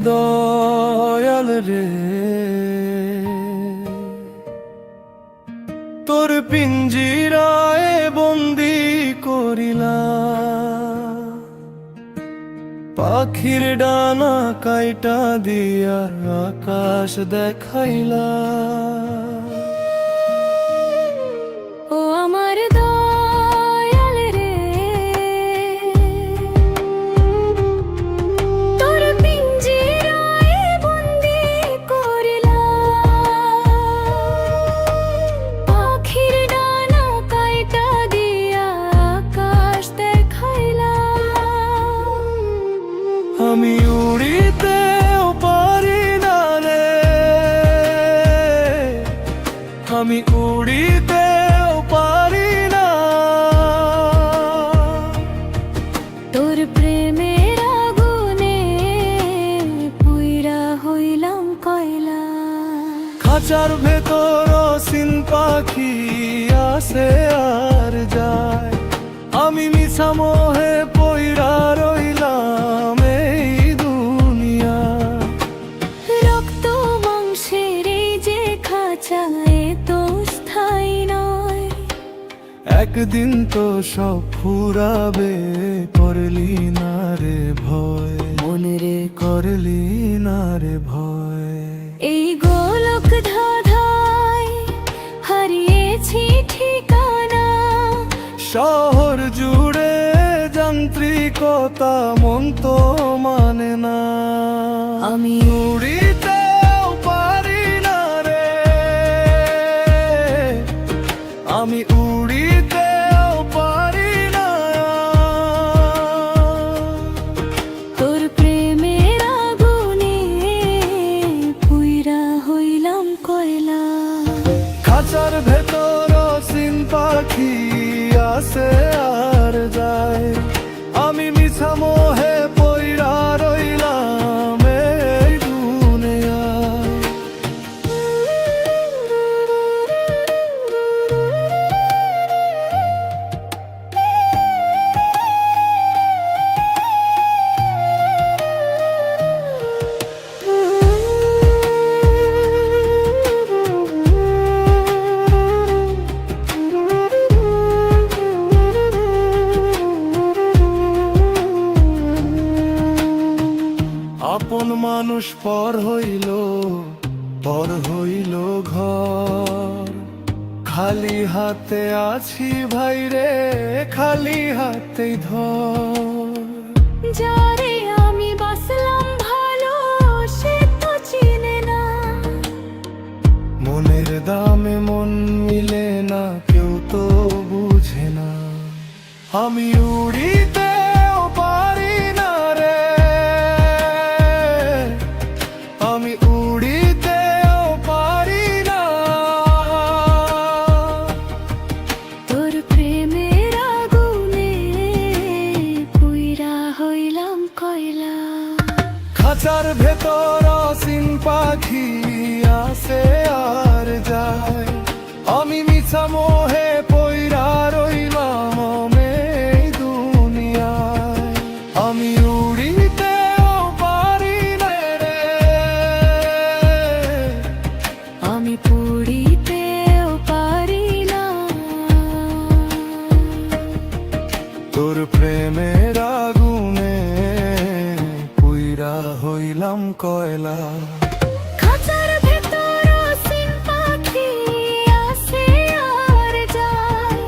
দয়াল রে, তোর পিঞ্জিরায় বন্দি করিলা, পাখির ডানা কাইটা দিয়া আকাশ দেখাইলা। ও আমার দয়াল রে, তোর পিঞ্জিরায় বন্দি করিলা, পাখির ডানা কাইটা দিয়া আকাশ দেখাইলা। আমি উড়িতেও পারি না রে, আমি উড়িতেও পারি না, তোর প্রেমের আগুনে পুইরা হইলাম কয়লা। খাঁচার ভেতর অসীন পাখি আসে আর যায়, আমি মিছা মোহে পইরা রইলাম এই দুনিয়া। রক্ত মাংসের এই যে খাঁচা এ তো স্থায়ী নয়, একদিন তো সব ফুরাবে, করলি না রে ভয়, মনে রে করলি না রে ভয়। এই গোলক ধাঁধায় হারিয়েছি ঠিকানা, শহর জুড়ে যান্ত্রিকতা মন তো মানে না। আমি উড়িতেও পারি না রে, আমি উড়িতেও পারি না, তোর প্রেমের আগুনে পুইরা হইলাম কয়লা। খাঁচার ভেতর অসীম পাখি আসে আর যায়, আমি মিছা মোহে পইরা রইলাম এই দুনিয়ায়। আপন মানুষ পর হইল, পর হইল ঘর, খালি হাতে আছি ভাই রে, খালি হাতেই ধর। যারে আমি বাসলাম ভালো সে তো চিনে না, মনের দামে মন মিলে না, কেউ তো বুঝে না। আমি উড়িতেও পারি না রে, আমি উড়িতেও পারি না, তোর প্রেমের আগুনে পুইরা হইলাম কয়লা। খাঁচার ভেতর অসীম পাখি আসে আর যায়, আমি মিছা মোহে পইরা রইলাম এই দুনিয়ায়। আমি উড়িতেও পারি না রে, আমি পুড়িতেও পারি না, তোর প্রেমের আগুনে পুইরা হইলাম কয়লা। খাঁচার ভেতর অসীম পাখি আসে আর যায়,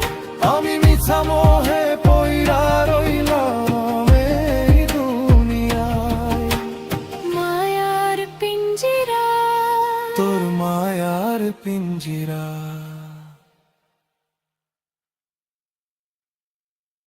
আমি মিছা মোহে পইরা রইলাম এই দুনিয়ায়। মায়ার পিঞ্জিরা, তোর মায়ার পিঞ্জিরা।